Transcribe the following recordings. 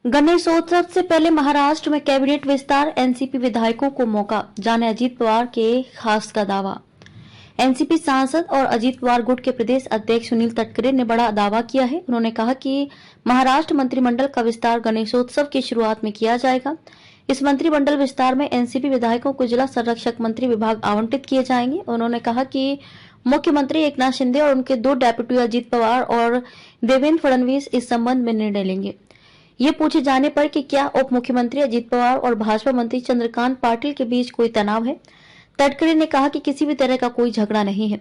गणेशोत्सव से पहले महाराष्ट्र में कैबिनेट विस्तार, एनसीपी विधायकों को मौका, जाने अजीत पवार के खास का दावा। एनसीपी सांसद और अजीत पवार गुट के प्रदेश अध्यक्ष सुनील तटकरे ने बड़ा दावा किया है। उन्होंने कहा कि महाराष्ट्र मंत्रिमंडल का विस्तार गणेशोत्सव की शुरुआत में किया जाएगा। इस मंत्रिमंडल विस्तार में एनसीपी विधायकों को जिला संरक्षक मंत्री विभाग आवंटित किए जाएंगे। उन्होंने कहा कि मुख्यमंत्री एकनाथ शिंदे और उनके दो डेप्यूटी अजीत पवार और देवेंद्र फडणवीस इस संबंध में निर्णय लेंगे। ये पूछे जाने पर कि क्या उप मुख्यमंत्री अजीत पवार और भाजपा मंत्री चंद्रकांत पाटिल के बीच कोई तनाव है, तटकरे ने कहा कि किसी भी तरह का कोई झगड़ा नहीं है।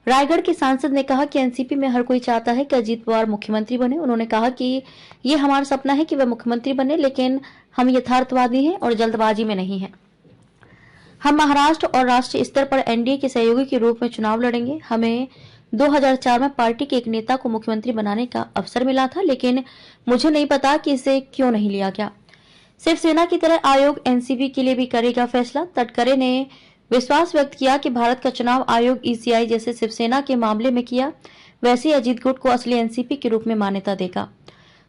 रायगढ़ के सांसद ने कहा कि एनसीपी में हर कोई चाहता है कि अजीत पवार मुख्यमंत्री बने। उन्होंने कहा कि ये हमारा सपना है कि वह मुख्यमंत्री बने, लेकिन हम यथार्थवादी हैं और जल्दबाजी में नहीं है। हम महाराष्ट्र और राष्ट्रीय स्तर पर एनडीए के सहयोगी के रूप में चुनाव लड़ेंगे। हमें 2004 में पार्टी के एक नेता को मुख्यमंत्री बनाने का अवसर मिला था, लेकिन मुझे नहीं पता कि इसे क्यों नहीं लिया गया। शिवसेना की तरह आयोग एनसीपी के लिए भी करेगा फैसला। तटकरे ने विश्वास व्यक्त किया कि भारत का चुनाव आयोग ईसीआई जैसे शिवसेना के मामले में किया, वैसे ही अजीत गुट को असली एनसीपी के रूप में मान्यता देगा।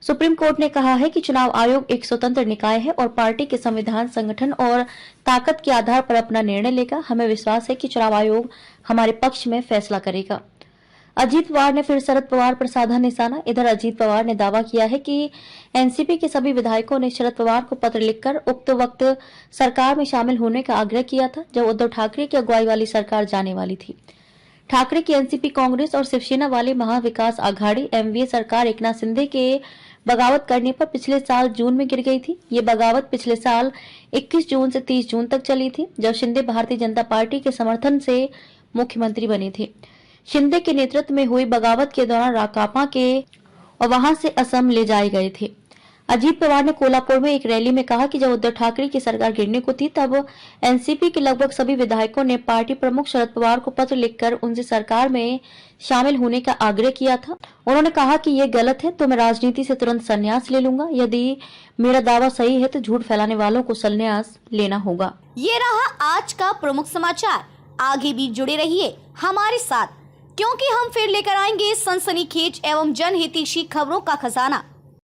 सुप्रीम कोर्ट ने कहा है कि चुनाव आयोग एक स्वतंत्र निकाय है और पार्टी के संविधान, संगठन और ताकत के आधार पर अपना निर्णय लेगा। हमें विश्वास है कि चुनाव आयोग हमारे पक्ष में फैसला करेगा। अजीत पवार ने फिर शरद पवार पर साधा निशाना। इधर अजीत पवार ने दावा किया है कि एनसीपी के सभी विधायकों ने शरद पवार को पत्र लिखकर उक्त वक्त सरकार में शामिल होने का आग्रह किया था, जब उद्धव ठाकरे की अगुवाई वाली सरकार जाने वाली थी। ठाकरे की एनसीपी, कांग्रेस और शिवसेना वाली महाविकास आघाड़ी एमवीए सरकार एकनाथ शिंदे के बगावत करने पर पिछले साल जून में गिर गई थी। ये बगावत पिछले साल 21 जून से 30 जून तक चली थी, जब शिंदे भारतीय जनता पार्टी के समर्थन से मुख्यमंत्री बने थे। शिंदे के नेतृत्व में हुई बगावत के दौरान राकांपा के और वहां से असम ले जाए गए थे। अजीत पवार ने कोल्हापुर में एक रैली में कहा कि जब उद्धव ठाकरे की सरकार गिरने को थी, तब एनसीपी के लगभग सभी विधायकों ने पार्टी प्रमुख शरद पवार को पत्र लिखकर उनसे सरकार में शामिल होने का आग्रह किया था। उन्होंने कहा कि ये गलत है तो मैं राजनीति से तुरंत संन्यास ले लूंगा। यदि मेरा दावा सही है तो झूठ फैलाने वालों को संन्यास लेना होगा। ये रहा आज का प्रमुख समाचार। आगे भी जुड़े रहिए हमारे साथ, क्योंकि हम फिर लेकर आएंगे सनसनीखेज एवं जनहितैषी खबरों का खजाना।